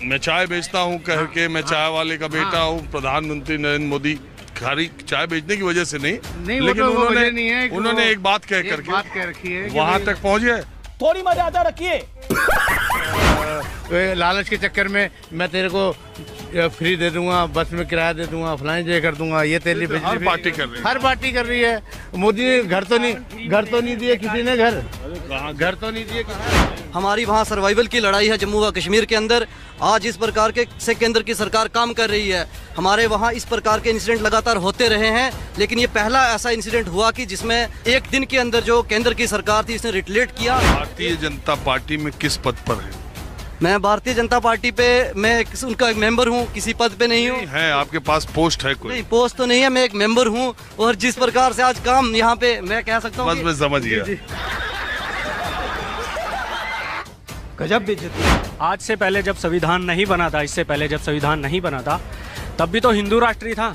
मैं चाय बेचता हूँ कह के मैं चाय वाले का बेटा हूँ। प्रधानमंत्री नरेंद्र मोदी खाली चाय बेचने की वजह से नहीं लेकिन उन्होंने एक बात कह करके रखी है, वहां तक पहुंच गए। थोड़ी मर्यादा रखिए। लालच के चक्कर में मैं तेरे को फ्री दे दूंगा, बस में किराया दे दूंगा, फलानी जगह कर दूंगा, ये तेरी हर पार्टी कर रही है। हर पार्टी कर रही है। मोदी ने घर तो नहीं दिए किसी ने, घर तो नहीं दिए किसी ने। हमारी वहाँ सर्वाइवल की लड़ाई है जम्मू व कश्मीर के अंदर। आज इस प्रकार के से केंद्र की सरकार काम कर रही है। हमारे वहाँ इस प्रकार के इंसिडेंट लगातार होते रहे हैं, लेकिन ये पहला ऐसा इंसिडेंट हुआ कि जिसमें एक दिन के अंदर जो केंद्र की सरकार थी इसने रिटेलिएट किया। भारतीय जनता पार्टी में किस पद पर है? मैं भारतीय जनता पार्टी पे मैं उनका एक मेंबर हूँ, किसी पद पे नहीं हूँ। है आपके पास पोस्ट है कोई? नहीं, पोस्ट तो नहीं है, मैं एक मेंबर हूँ। और जिस प्रकार से आज काम यहाँ पे मैं कह सकता हूँ, बस मैं समझ गया। गजब बेइज्जती। आज से पहले जब संविधान नहीं बना था, इससे पहले जब संविधान नहीं बना था, तब भी तो हिंदू राष्ट्र ही था।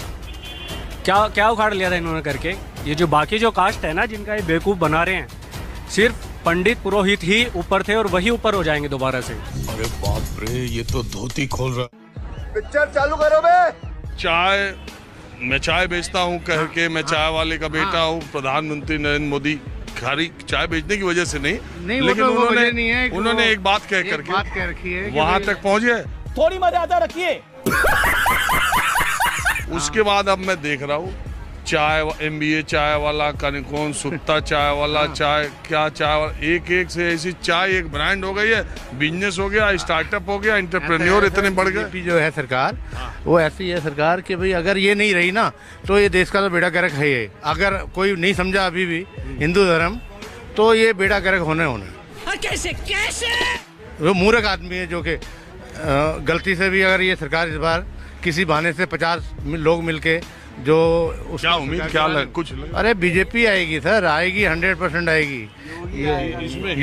क्या उखाड़ लिया था इन्होंने करके। ये जो बाकी जो कास्ट है ना, जिनका ये बेवकूफ़ बना रहे हैं, सिर्फ पंडित पुरोहित ही ऊपर थे और वही ऊपर हो जाएंगे दोबारा से। अरे बाप रे, ये तो धोती खोल रहा। पिक्चर चालू करो बे। मैं चाय बेचता हूँ कह के मैं चाय वाले का बेटा हूँ। प्रधानमंत्री नरेंद्र मोदी खाली चाय बेचने की वजह से नहीं लेकिन उन्होंने एक बात कह करके रखी है, वहां तक पहुंच गए। थोड़ी मर्यादा रखिए। उसके बाद अब मैं देख रहा हूँ चाय MBA चाय वाला, कौन सुत्ता चाय वाला, चाय वाला, एक से ऐसी चाय एक ब्रांड हो गई है, बिजनेस हो गया, स्टार्टअप हो गया, एंटरप्रेन्योर इतने बढ़ गए। जो है सरकार वो ऐसी है सरकार कि भाई अगर ये नहीं रही ना तो ये देश का तो बेड़ा गर्क है। ये अगर कोई नहीं समझा अभी भी हिंदू धर्म, तो ये बेड़ा गर्क होने कैसे वो मूर्ख आदमी है जो कि गलती से भी अगर ये सरकार इस बार किसी बहाने से 50 लोग मिलके जो क्या उम्मीद क्या कुछ अरे बीजेपी आएगी सर, आएगी 100% आएगी। इसमें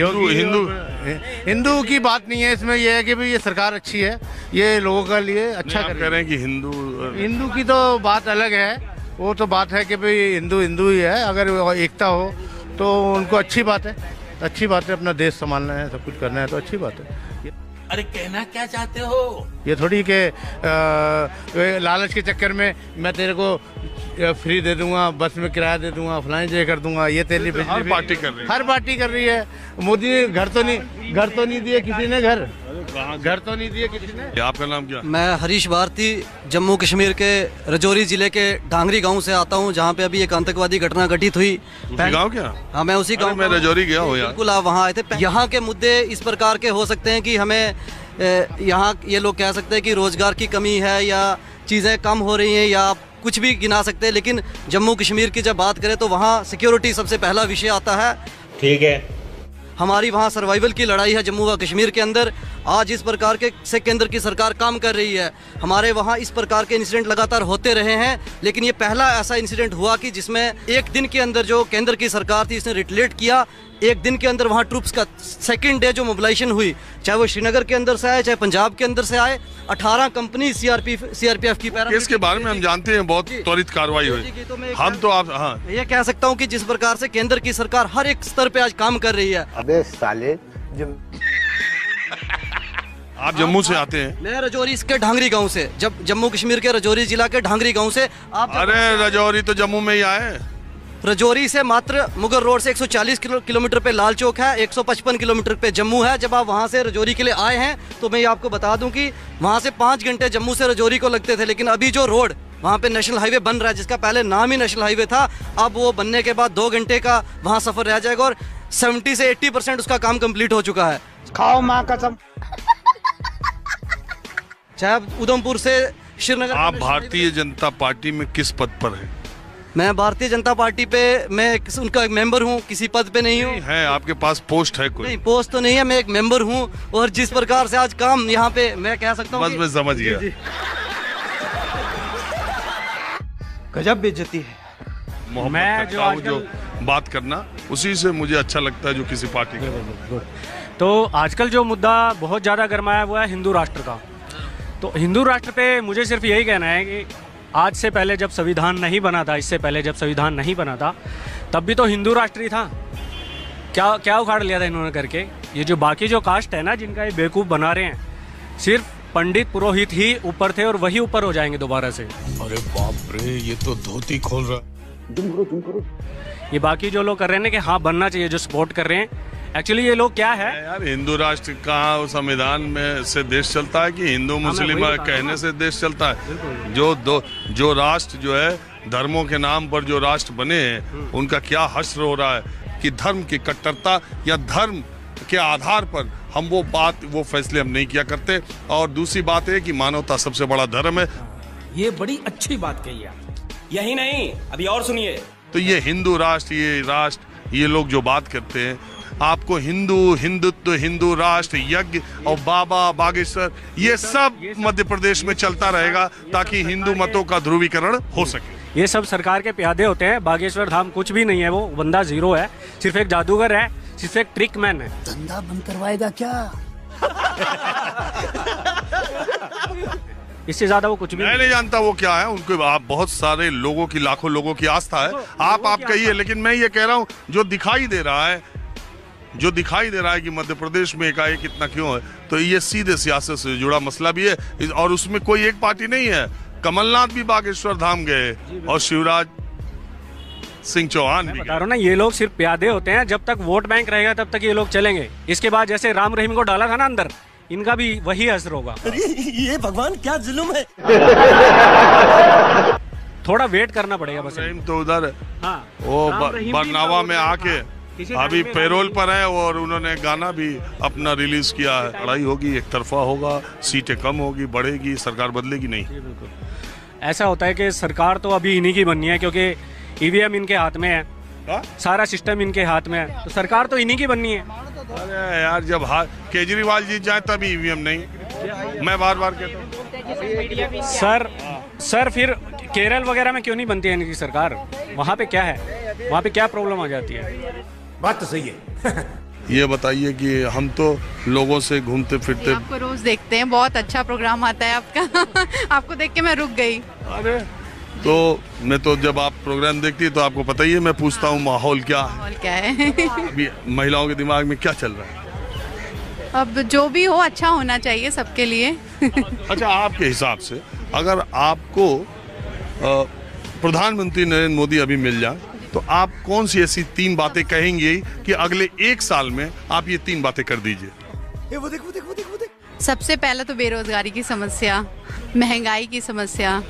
हिंदू की बात नहीं है इसमें। यह है कि भाई ये सरकार अच्छी है, ये लोगों के लिए अच्छा कर रहे हैं कि हिंदू की तो बात अलग है। वो तो बात है कि भाई हिंदू ही है। अगर एकता हो तो उनको अच्छी बात है अपना देश संभालना है, सब कुछ करना है तो अच्छी बात है। अरे कहना क्या चाहते हो? ये थोड़ी के लालच के चक्कर में मैं तेरे को फ्री दे दूंगा, बस में किराया दे दूंगा, फलानी जगह कर दूंगा, ये तेरी हर पार्टी कर रही है। मोदी ने घर तो नहीं दिए किसी ने, घर तो नहीं दिए किसी ने। आपका नाम क्या? मैं हरीश भारती जम्मू कश्मीर के रजौरी जिले के ढांगरी गांव से आता हूं, जहां पे अभी एक आतंकवादी घटना घटित हुई। गांव क्या? हाँ, मैं उसी गांव में रजौरी गया हूँ। बिल्कुल, आप वहाँ आए थे। यहाँ के मुद्दे इस प्रकार के हो सकते हैं कि हमें यहाँ ये लोग कह सकते हैं कि रोजगार की कमी है या चीज़ें कम हो रही हैं या कुछ भी गिना सकते हैं, लेकिन जम्मू कश्मीर की जब बात करें तो वहाँ सिक्योरिटी सबसे पहला विषय आता है। ठीक है, हमारी वहाँ सर्वाइवल की लड़ाई है जम्मू व कश्मीर के अंदर। आज इस प्रकार के से केंद्र की सरकार काम कर रही है। हमारे वहाँ इस प्रकार के इंसिडेंट लगातार होते रहे हैं, लेकिन ये पहला ऐसा इंसिडेंट हुआ कि जिसमें एक दिन के अंदर जो केंद्र की सरकार थी इसने रिटेलिएट किया। एक दिन के अंदर वहाँ ट्रूप्स का सेकंड डे जो मोबिलाइजेशन हुई, चाहे वो श्रीनगर के अंदर से आए चाहे पंजाब के अंदर से आए, 18 कंपनी सीआरपीएफ की इसके बारे में हम जानते हैं, बहुत त्वरित कार्रवाई हुई। हम तो आप ये कह सकता हूँ कि जिस प्रकार से केंद्र की सरकार हर एक स्तर पे आज काम कर रही है। अबे साले, आप जम्मू से आते हैं? मैं रजौरी के ढांगरी गांव से, जब जम्मू कश्मीर के रजौरी जिला के ढांगरी गांव से आप। अरे रजौरी तो जम्मू में ही आए। रजौरी से मात्र मुगल रोड से 140 किलोमीटर पे लाल चौक है, 155 किलोमीटर पे जम्मू है। जब आप वहाँ से रजौरी के लिए आए हैं तो मैं आपको बता दूं कि वहाँ से 5 घंटे जम्मू से रजौरी को लगते थे, लेकिन अभी जो रोड वहाँ पे नेशनल हाईवे बन रहा है, जिसका पहले नाम ही नेशनल हाईवे था, अब वो बनने के बाद 2 घंटे का वहाँ सफर रह जाएगा और 70 से 80% उसका काम कंप्लीट हो चुका है। खाओ माँ कसम। चाहे उधमपुर से श्रीनगर। आप भारतीय जनता पार्टी में किस पद पर है? मैं भारतीय जनता पार्टी पे मैं उनका एक मेंबर हूँ, किसी पद पे नहीं हूँ। है आपके पास पोस्ट है कोई? नहीं, पोस्ट तो नहीं है, मैं एक मेंबर हूँ। और जिस प्रकार से आज काम यहाँ पे मैं कह सकता हूँ, बस मैं समझ गया। गजब बेइज्जती है। मैं जो आजकल बात करना उसी से मुझे अच्छा लगता है जो किसी पार्टी का। तो आजकल जो मुद्दा बहुत ज़्यादा गरमाया हुआ है हिंदू राष्ट्र का। तो हिंदू राष्ट्र पे मुझे सिर्फ यही कहना है कि आज से पहले जब संविधान नहीं बना था, इससे पहले जब संविधान नहीं बना था, तब भी तो हिंदू राष्ट्र ही था। क्या उखाड़ लिया था इन्होंने करके। ये जो बाकी जो कास्ट है ना, जिनका ये बेवकूफ़ बना रहे हैं, सिर्फ पंडित पुरोहित ही ऊपर थे और वही ऊपर हो जाएंगे दोबारा से। अरे बाप रे, ये तो धोती खोल रहा। ये बाकी जो लोग कर रहे हैं ना कि हाँ बनना चाहिए, जो सपोर्ट कर रहे हैं, एक्चुअली ये लोग क्या है यार, हिंदू राष्ट्र कहाँ संविधान में से देश चलता है कि हिंदू मुस्लिम कहने से देश चलता है? जो राष्ट्र जो है धर्मों के नाम पर जो राष्ट्र बने हैं उनका क्या हश्र हो रहा है कि धर्म की कट्टरता या धर्म के आधार पर हम वो फैसले हम नहीं किया करते। और दूसरी बात है कि मानवता सबसे बड़ा धर्म है। ये बड़ी अच्छी बात कही आप। यही नहीं, अभी और सुनिए। तो ये हिंदू राष्ट्र, ये लोग जो बात करते हैं, आपको हिंदुत्व, हिंदू राष्ट्र, यज्ञ और बाबा बागेश्वर, ये सब मध्य प्रदेश में चलता रहेगा ताकि हिंदू मतों का ध्रुवीकरण हो सके। ये सब सरकार के प्यादे होते हैं। बागेश्वर धाम कुछ भी नहीं है, वो बंदा जीरो है, सिर्फ एक जादूगर है, सिर्फ एक ट्रिक मैन है। धंधा बंद करवाएगा क्या? इससे ज्यादा वो कुछ भी मैं नहीं जानता वो क्या है। उनको आप बहुत सारे लोगों की, लाखों लोगों की आस्था है। आप कहिए, लेकिन मैं ये कह रहा हूँ जो दिखाई दे रहा है कि मध्य प्रदेश में एकाएक इतना क्यों है, तो ये सीधे सियासत से जुड़ा मसला भी है और उसमें कोई एक पार्टी नहीं है। कमलनाथ भी बागेश्वर धाम गए और शिवराज सिंह चौहान भी। बता रहा हूं ना, ये लोग सिर्फ प्यादे होते हैं। जब तक वोट बैंक रहेगा तब तक ये लोग चलेंगे। इसके बाद जैसे राम रहीम को डाला था ना अंदर, इनका भी वही असर होगा। ये भगवान क्या जुल्म है। थोड़ा वेट करना पड़ेगा बस। रहीम तो उधर हाँ, वो बरनावा में आके अभी पेरोल पर है और उन्होंने गाना भी अपना रिलीज किया है। लड़ाई होगी, एक तरफा होगा, सीटें कम होगी, बढ़ेगी, सरकार बदलेगी नहीं। ऐसा होता है कि सरकार तो अभी इन्हीं की बननी है, क्योंकि ईवीएम इनके हाथ में है, सारा सिस्टम इनके हाथ में है, तो सरकार तो इन्हीं की बननी है। अरे यार, जब केजरीवाल जीत जाए तभी ईवीएम नहीं, मैं बार बार कहता हूँ। सर फिर केरल वगैरह में क्यों नहीं बनती है इनकी सरकार? वहाँ पे क्या है, वहाँ पे क्या प्रॉब्लम आ जाती है? बात तो सही है। ये बताइए कि हम तो लोगों से घूमते फिरते, आपको रोज देखते हैं, बहुत अच्छा प्रोग्राम आता है आपका। आपको देख के मैं रुक गई। अरे तो मैं तो जब आप प्रोग्राम देखती है तो आपको पता ही है, मैं पूछता हूँ माहौल क्या है, अभी महिलाओं के दिमाग में क्या चल रहा है? अब जो भी हो अच्छा होना चाहिए सबके लिए। अच्छा, आपके हिसाब से अगर आपको प्रधानमंत्री नरेंद्र मोदी अभी मिल जाए तो आप कौन सी ऐसी 3 बातें कहेंगे कि अगले 1 साल में आप ये 3 बातें कर दीजिए? वो देख। सबसे पहले तो बेरोजगारी की समस्या, महंगाई की समस्या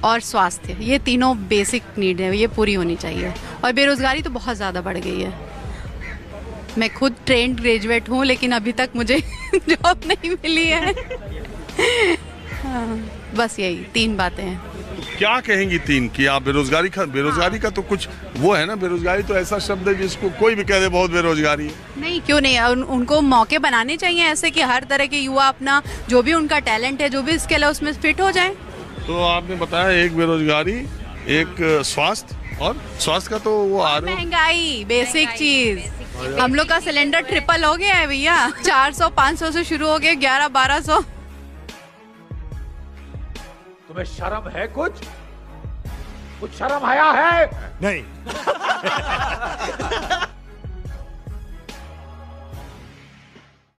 और स्वास्थ्य, ये तीनों बेसिक नीड है, ये पूरी होनी चाहिए। और बेरोजगारी तो बहुत ज़्यादा बढ़ गई है। मैं खुद ट्रेंड ग्रेजुएट हूँ लेकिन अभी तक मुझे जॉब नहीं मिली है। हाँ, बस यही 3 बातें हैं। क्या कहेंगी 3 कि आप बेरोजगारी का तो कुछ वो है ना, बेरोजगारी तो ऐसा शब्द है जिसको कोई भी कह दे बहुत बेरोजगारी है। नहीं, क्यों नहीं, उनको मौके बनाने चाहिए ऐसे कि हर तरह के युवा अपना जो भी उनका टैलेंट है, जो भी स्किल है, उसमें फिट हो जाए। तो आपने बताया एक बेरोजगारी, एक स्वास्थ्य का तो वो महंगाई, बेसिक चीज। हम लोग का सिलेंडर ट्रिपल हो गया है भैया, 400-500 से शुरू हो गया 1100-1200। तुम्हें शर्म है? कुछ शर्म आया है? नहीं।